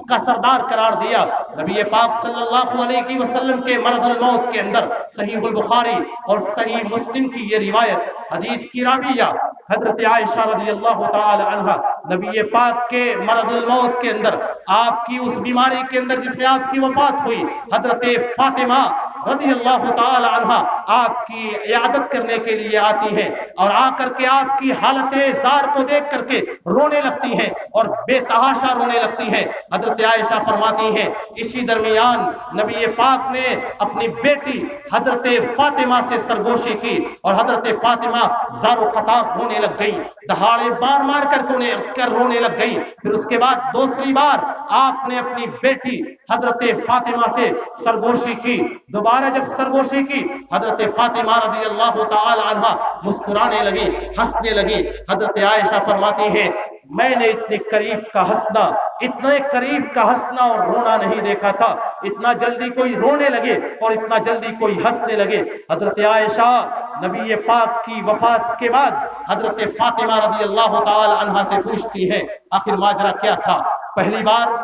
کا سردار قرار دیا۔ نبی پاک صلی اللہ علیہ وسلم کے مرض الموت کے اندر صحیح البخاری اور صحیح مسلم کی یہ روایت، حدیث کی راویہ حضرت عائشہ رضی اللہ تعالی عنہ، نبی پاک کے مرض الموت کے اندر، آپ کی اس بیماری کے اندر جس میں آپ کی وفات ہوئی، حضرت فاطمہ رضی اللہ تعالی عنہ آپ کی عیادت کرنے کے لیے آتی ہیں اور آ کر کے آپ کی حالت زار کو دیکھ کر کے رونے لگتی ہیں اور بے تحاشا رونے لگتی ہیں۔ حضرت عائشہ فرماتی ہیں اسی درمیان نبی پاک نے اپنی بیٹی حضرت فاطمہ سے سرگوشی کی اور حضرت فاطمہ زار و قطار رونے لگ گئی، دہاڑے بار مار کر رونے لگ گئی۔ پھر اس کے بعد دوسری بار آپ نے اپنی بیٹی حضرت فاطمہ سے سرگوشی کی، دوبارہ دوبارہ جب سرگوشی کی حضرت فاطمہ رضی اللہ تعالی عنہ مسکرانے لگی، ہنسنے لگی۔ حضرت عائشہ فرماتی ہیں میں نے اتنے قریب کا ہنسنا، اتنے قریب کا ہنسنا اور رونا نہیں دیکھا تھا، اتنا جلدی کوئی رونے لگے اور اتنا جلدی کوئی ہنسنے لگے۔ حضرت عائشہ نبی پاک کی وفات کے بعد حضرت فاطمہ رضی اللہ تعالی عنہ سے پوچھتی ہیں آخر ماجرا کیا تھا؟ پہلی بار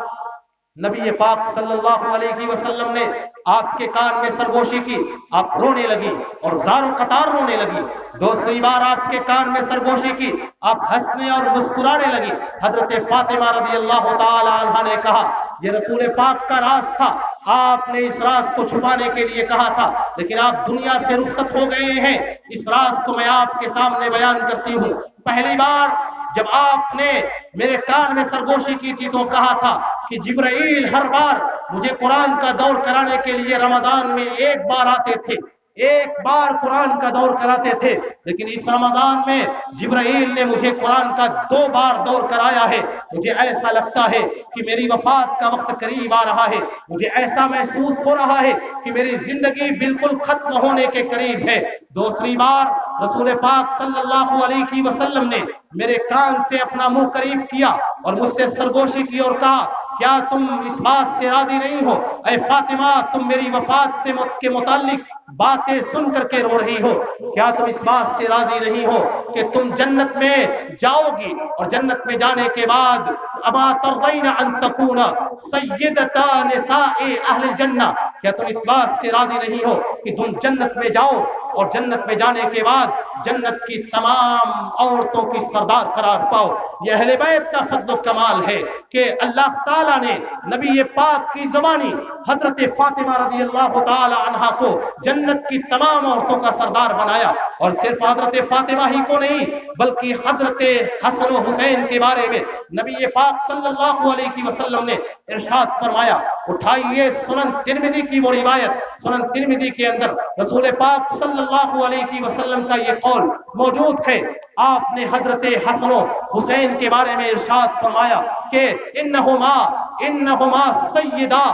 نبی پاک صلی اللہ علیہ وسلم نے آپ کے کان میں سرگوشی کی، آپ رونے لگی اور زار و قطار رونے لگی۔ دوسری بار آپ کے کان میں سرگوشی کی، آپ ہنسنے اور مسکرانے لگی۔ حضرت فاطمہ رضی اللہ تعالی عنہا نے کہا یہ رسول پاک کا راز تھا، آپ نے اس راز کو چھپانے کے لیے کہا تھا، لیکن آپ دنیا سے رخصت ہو گئے ہیں، اس راز کو میں آپ کے سامنے بیان کرتی ہوں۔ پہلی بار جب آپ نے میرے کان میں سرگوشی کی تھی تو کہا تھا کہ جبرائیل ہر بار مجھے قرآن کا دور کرانے کے لیے رمضان میں ایک بار آتے تھے، ایک بار قرآن کا دور کراتے تھے، لیکن اس رمضان میں جبرائیل نے مجھے قرآن کا 2 بار دور کرایا ہے۔ مجھے ایسا لگتا ہے کہ میری وفات کا وقت قریب آ رہا ہے، مجھے ایسا محسوس ہو رہا ہے کہ میری زندگی بالکل ختم ہونے کے قریب ہے۔ دوسری بار رسول پاک صلی اللہ علیہ وسلم نے میرے کان سے اپنا منہ قریب کیا اور مجھ سے سرگوشی کی اور کہا کیا تم اس بات سے راضی نہیں ہو اے فاطمہ، تم میری وفات کے متعلق باتیں سن کر کے رو رہی ہو، کیا تم اس بات سے راضی نہیں ہو کہ تم جنت میں جاؤ گی اور جنت میں جانے کے بعد اما ترضین ان تکون سیدتا نساء اہل الجنہ، کیا تم اس بات سے راضی نہیں ہو کہ تم جنت میں جاؤ اور جنت میں جانے کے بعد جنت کی تمام عورتوں کی سردار قرار پاؤ؟ یہ اہل بیت کا فضل و کمال ہے کہ اللہ تعالیٰ نے نبی پاک کی زبانی حضرت فاطمہ رضی اللہ تعالی عنہا کو جنت کی تمام عورتوں کا سردار بنایا، اور صرف حضرت فاطمہ ہی کو نہیں بلکہ حضرت حسن و حسین کے بارے میں نبی پاک صلی اللہ علیہ وسلم نے ارشاد فرمایا۔ اٹھائیے سنن ترمذی کی وہ روایت، سنن ترمذی کے اندر رسول پاک صلی اللہ علیہ وسلم کا یہ قول موجود ہے۔ آپ نے حضرت حسن و حسین کے بارے میں ارشاد فرمایا کہ انہما سیدہ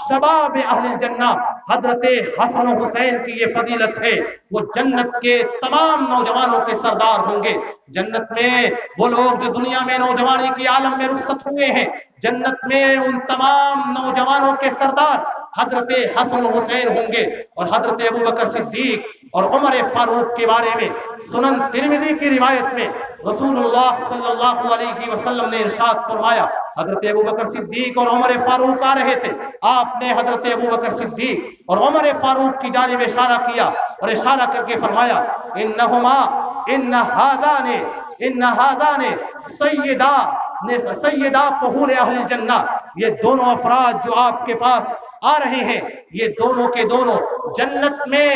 شباب اہل الجنہ، حضرت حسن و حسین کی یہ فضیلت ہے، وہ جنت کے تمام نوجوانوں کے سردار ہوں گے۔ جنت میں وہ لوگ جو دنیا میں نوجوانی کی عالم میں رخصت ہوئے ہیں، جنت میں ان تمام نوجوانوں کے سردار حضرت حسن و حسین ہوں گے۔ اور حضرت ابوبکر صدیق اور عمر فاروق کے بارے میں سنن ترمذی کی روایت میں رسول اللہ صلی اللہ علیہ وسلم نے ارشاد فرمایا، حضرت ابوبکر صدیق اور عمر فاروق آ رہے تھے، آپ نے حضرت ابوبکر صدیق اور عمر فاروق کی جانب اشارہ کیا اور اشارہ کر کے فرمایا ان هذان سیدہ قہور اہل الجنہ، یہ دونوں افراد جو آپ کے پاس آ رہے ہیں، یہ دونوں کے دونوں جنت میں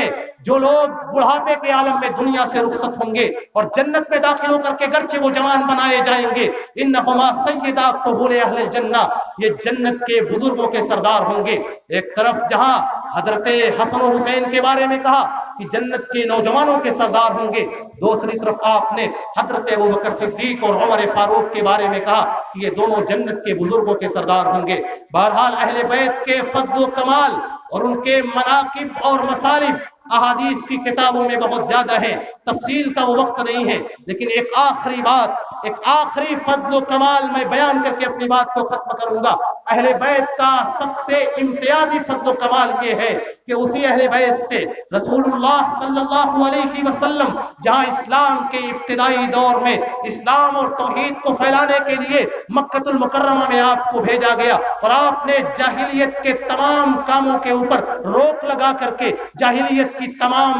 جو لوگ بڑھاپے کے عالم میں دنیا سے رخصت ہوں گے اور جنت میں داخل ہو کر کے گرچہ وہ جوان بنائے جائیں گے، انہما سیدہ قہور اہل الجنہ، یہ جنت کے بزرگوں کے سردار ہوں گے۔ ایک طرف جہاں حضرت حسن و حسین کے بارے میں کہا کہ جنت کے نوجوانوں کے سردار ہوں گے، دوسری طرف آپ نے حضرت ابوبکر صدیق اور عمر فاروق کے بارے میں کہا کہ یہ دونوں جنت کے بزرگوں کے سردار ہوں گے۔ بہرحال اہل بیت کے فضل و کمال اور ان کے مناقب اور مصالح احادیث کی کتابوں میں بہت زیادہ ہیں، تفصیل کا وہ وقت نہیں ہے، لیکن ایک آخری بات، ایک آخری فضل و کمال میں بیان کر کے اپنی بات کو ختم کروں گا۔ اہل بیت کا سب سے امتیازی فضل و کمال یہ ہے کہ اسی اہل بیت سے رسول اللہ صلی اللہ علیہ وسلم جہاں اسلام کے ابتدائی دور میں اسلام اور توحید کو پھیلانے کے لیے مکہ المکرمہ میں آپ کو بھیجا گیا اور آپ نے جاہلیت کے تمام کاموں کے اوپر روک لگا کر کے جاہلیت کی تمام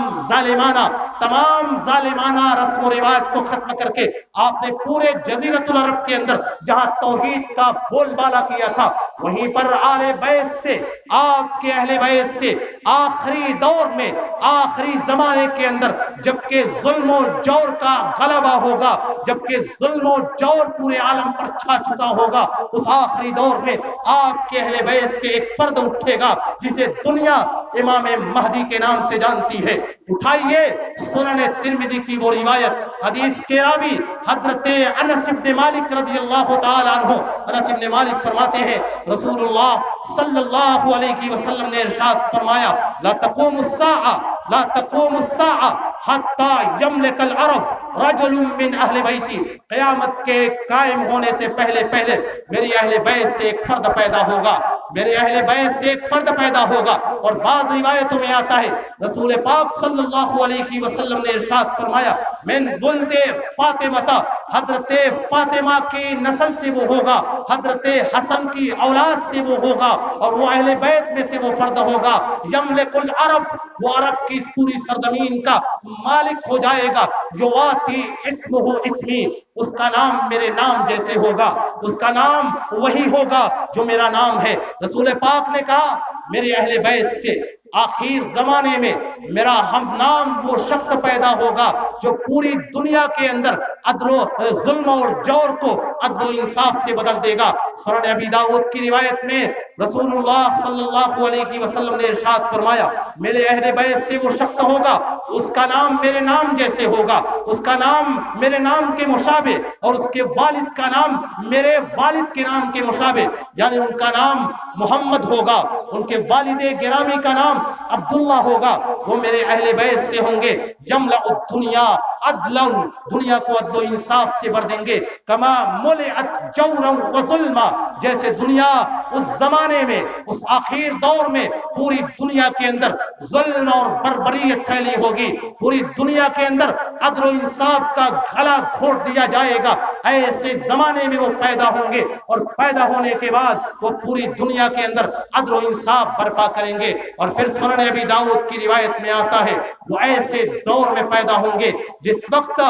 ظالمانہ رسم و رواج کو ختم کر کے آپ نے پورے جزیرۃ العرب کے اندر جہاں توحید کا بول بالا کیا تھا، وہیں پر آل بیت سے، آپ کے اہل بیت سے آخری دور میں، آخری زمانے کے اندر جبکہ ظلم و جور کا غلبہ ہوگا، جبکہ ظلم و جور پورے عالم پر چھا چکا ہوگا، اس آخری دور میں آپ کے اہل بیت سے ایک فرد اٹھے گا جسے دنیا امام مہدی کے نام سے جانتی ہے۔ اٹھائیے سنن ترمذی کی وہ روایت، حدیث کے راوی حضرت انس بن مالک رضی اللہ تعالی عنہ، انس بن مالک فرماتے ہیں رسول اللہ صلی اللہ علیہ وسلم نے ارشاد فرمایا لا تقوم الساعہ لا تقوم الساعہ حتی یملک العرب رجل من اہل بیتی، قیامت کے قائم ہونے سے پہلے پہلے میری اہل بیت سے ایک فرد پیدا ہوگا، میرے اہل بیت سے ایک فرد پیدا ہوگا۔ اور بعض روایتوں میں آتا ہے رسول پاک صلی اللہ علیہ وسلم نے ارشاد فرمایا من ولد فاطمہ، حضرت فاطمہ کی نسل سے وہ ہوگا، حضرت حسن کی اولاد سے وہ ہوگا، اور وہ اہل بیت میں سے وہ فرد ہوگا یملک العرب، وہ عرب کی اس پوری سرزمین کا مالک ہو جائے گا، یواتی اسمہ اسمی، اس کا نام میرے نام جیسے ہوگا، اس کا نام وہی ہوگا جو میرا نام ہے۔ رسول پاک نے کہا میرے اہل بیت سے آخر زمانے میں میرا ہم نام وہ شخص پیدا ہوگا جو پوری دنیا کے اندر عدل و ظلم اور جور کو عدل و انصاف سے بدل دے گا۔ سنن ابی داؤد کی روایت میں رسول اللہ صلی اللہ علیہ وسلم نے ارشاد فرمایا میرے اہل بیت سے وہ شخص ہوگا اس کا نام میرے نام جیسے ہوگا، اس کا نام میرے نام کے مشابہ، اور اس کے والد کا نام میرے والد کے نام کے مشابہ، یعنی ان کا نام محمد ہوگا، ان کے والد گرامی کا نام عبداللہ ہوگا، وہ میرے اہل بیت سے ہوں گے۔ یملأ الدنیا عدلا، دنیا کو عدل و انصاف سے بھر دیں گے، کما ملئت جورا و ظلما، جیسے دنیا اس زمانے میں اس آخر دور میں پوری دنیا کے اندر ظلم اور بربریت پھیلی ہوگی، پوری دنیا کے اندر عدل و انصاف کا گلا گھونٹ دیا جائے گا، ایسے زمانے میں وہ پیدا ہوں گے، اور پیدا ہونے کے بعد وہ پوری دنیا کے اندر عدل و انصاف برپا کریں گے۔ اور پھر سنن ابی داؤد کی روایت میں آتا ہے وہ ایسے دور میں پیدا ہوں گے جس وقت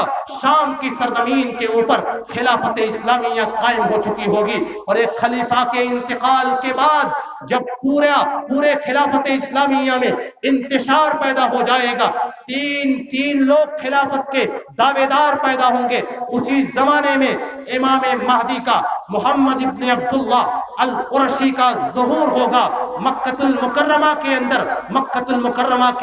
شام کی سرزمین کے اوپر خلافت اسلامیہ قائم ہو چکی ہوگی، اور ایک خلیفہ کے انتقال کے بعد جب پورے خلافت اسلامیہ میں انتشار پیدا ہو جائے گا، تین لوگ خلافت کے دعوے دار پیدا ہوں گے، اسی زمانے میں امام مہدی کا محمد ابن عبداللہ القرشی کا ظہور ہوگا مکہ المکرمہ کے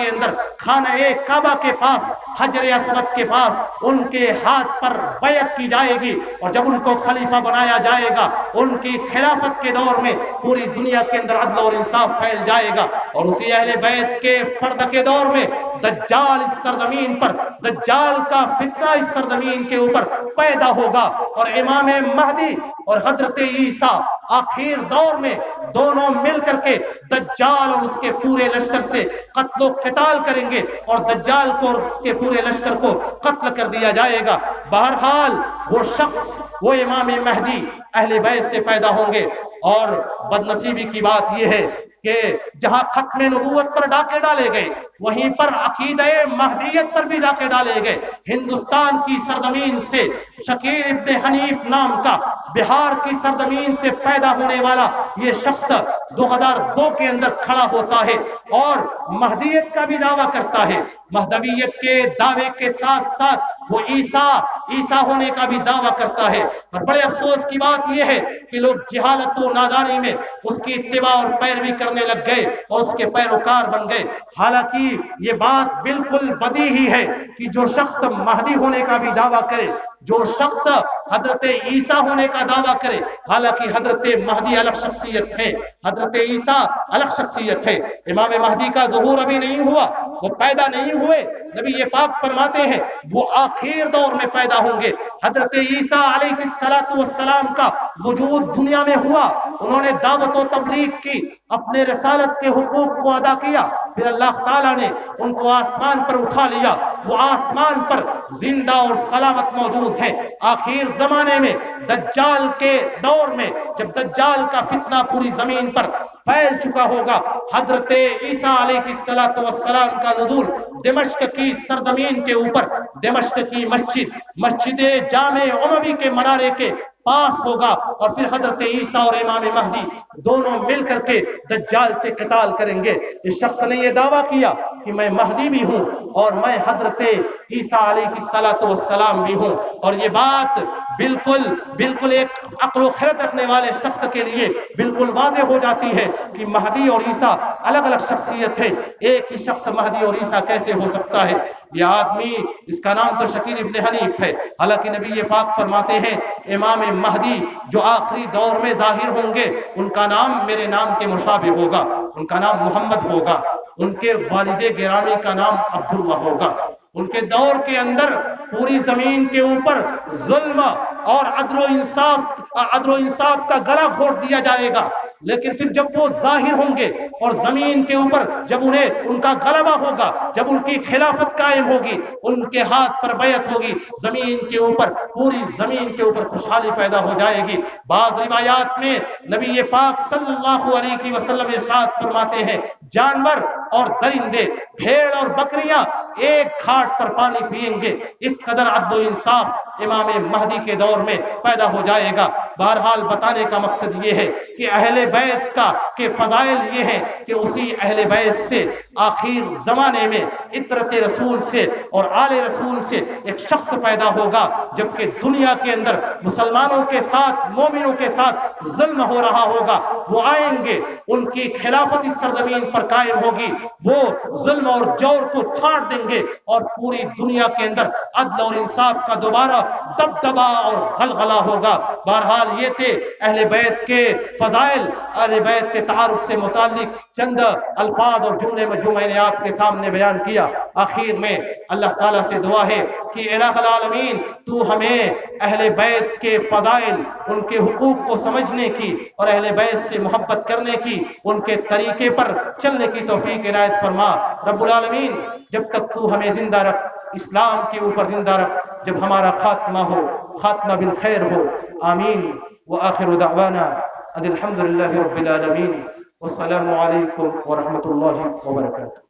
اندر خانہ کعبہ کے پاس، حجر اسود کے پاس ان کے ہاتھ پر بیعت کی جائے گی، اور جب ان کو خلیفہ بنایا جائے گا ان کی خلافت کے دور میں پوری دنیا کے اندر عدل اور انصاف پھیل جائے گا، اور اسی اہل بیت کے فرد کے دور میں دجال اس سرزمین پر، دجال کا فتنہ اس سرزمین کے اوپر پیدا ہوگا، اور امام مہدی اور حضرت عیسیٰ آخر دور میں دونوں مل کر کے دجال اور اس کے پورے لشکر سے قتل و قتال کریں گے، اور دجال کو اور اس کے پورے لشکر کو قتل کر دیا جائے گا۔ بہرحال وہ شخص، وہ امام مہدی اہل بیت سے پیدا ہوں گے، اور بدنصیبی کی بات یہ ہے کہ جہاں ختم نبوت پر ڈاکے ڈالے گئے وہیں پر عقیدہ مہدیت پر بھی ڈاکے ڈالے گئے۔ ہندوستان کی سرزمین سے شکیل ابن حنیف نام کا بہار کی سرزمین سے پیدا ہونے والا یہ شخص 2002 کے اندر کھڑا ہوتا ہے اور مہدیت کا بھی دعویٰ کرتا ہے، مہدویت کے دعوے کے ساتھ ساتھ وہ عیسیٰ ہونے کا بھی دعویٰ کرتا ہے۔ اور بڑے افسوس کی بات یہ ہے کہ لوگ جہالت و نادانی میں اس کی اتباع اور پیروی کرنے لگ گئے اور اس کے پیروکار بن گئے، حالانکہ یہ بات بالکل بدیہی ہے کہ جو شخص مہدی ہونے کا بھی دعویٰ کرے، جو شخص حضرت عیسیٰ ہونے کا دعویٰ کرے، حالانکہ حضرت مہدی الگ شخصیت ہے، حضرت عیسیٰ الگ شخصیت ہے۔ امام مہدی کا ظہور ابھی نہیں ہوا، وہ پیدا نہیں ہوئے، نبی یہ پاک فرماتے ہیں وہ آخر دور میں پیدا ہوں گے۔ حضرت عیسیٰ علیہ السلام کا وجود دنیا میں ہوا، انہوں نے دعوت و تبلیغ کی، اپنے رسالت کے حقوق کو ادا کیا، پھر اللہ تعالیٰ نے ان کو آسمان پر اٹھا لیا، وہ آسمان پر زندہ اور سلامت موجود ہیں۔ آخر زمانے میں دجال کے دور میں جب دجال کا فتنہ پوری زمین پر پھیل چکا ہوگا، حضرت عیسیٰ علیہ السلام کا نزول دمشق کی سرزمین کے اوپر، دمشق کی مسجد جامع اموی کے منارے کے پاس ہوگا، اور پھر حضرت عیسیٰ اور امام مہدی دونوں مل کر کے دجال سے قتال کریں گے۔ اس شخص نے یہ دعویٰ کیا کہ میں مہدی بھی ہوں اور میں حضرت عیسیٰ علیہ السلام بھی ہوں، اور یہ بات بالکل ایک عقل و خرد رکھنے والے شخص کے لیے بالکل واضح ہو جاتی ہے کہ مہدی اور عیسیٰ الگ الگ شخصیت ہے. ایک ہی شخص مہدی اور عیسیٰ کیسے ہو سکتا ہے؟ یہ آدمی، اس کا نام تو شکیل ابن حنیف ہے، حالانکہ نبی پاک فرماتے ہیں امام مہدی جو آخری دور میں ظاہر ہوں گے ان کا نام میرے نام کے مشابہ ہوگا، ان کا نام محمد ہوگا، ان کے والد گرامی کا نام عبداللہ ہوگا. ان کے دور کے اندر پوری زمین کے اوپر ظلم اور عدل و انصاف کا گلا گھونٹ دیا جائے گا، لیکن پھر جب وہ ظاہر ہوں گے اور زمین کے اوپر جب انہیں ان کا غلبہ ہوگا، جب ان کی خلافت قائم ہوگی، ان کے ہاتھ پر بیعت ہوگی، زمین کے اوپر، پوری زمین کے اوپر خوشحالی پیدا ہو جائے گی. بعض روایات میں نبی پاک صلی اللہ علیہ وسلم ارشاد فرماتے ہیں جانور اور درندے، بھیڑ اور بکریاں ایک گھاٹ پر پانی پئیں گے. اس قدر عدل و انصاف امام مہدی کے دور میں پیدا ہو جائے گا. بہرحال بتانے کا مقصد یہ ہے کہ اہل بیت کے فضائل یہ ہیں کہ اسی اہل بیت سے آخر زمانے میں عطرت رسول سے اور آل رسول سے ایک شخص پیدا ہوگا، جبکہ دنیا کے اندر مسلمانوں کے ساتھ، مومنوں کے ساتھ ظلم ہو رہا ہوگا. وہ آئیں گے، ان کی خلافت اس سرزمین پر قائم ہوگی، وہ ظلم اور جور کو چھاڑ دیں گے اور پوری دنیا کے اندر عدل اور انصاف کا دوبارہ دبدبا اور غلغلہ ہوگا. بہرحال یہ تھے اہل بیت کے فضائل، اہل بیت کے تعارف سے متعلق چند الفاظ اور جملے جو میں نے آپ کے سامنے بیان کیا. آخر میں اللہ تعالیٰ سے دعا ہے کہ الہ العالمین تو ہمیں اہل بیت کے فضائل، ان کے حقوق کو سمجھنے کی اور اہل بیت سے محبت کرنے کی، ان کے طریقے پر چلنے کی توفیق عنایت فرما. رب العالمین جب تک تو ہمیں زندہ رکھ، اسلام کے اوپر زندہ رکھ، جب ہمارا خاتمہ ہو، خاتمہ بالخیر ہو. آمین. وآخر دعوانا ان الحمد للہ رب العالمین. والسلام علیکم ورحمۃ اللہ وبرکاتہ.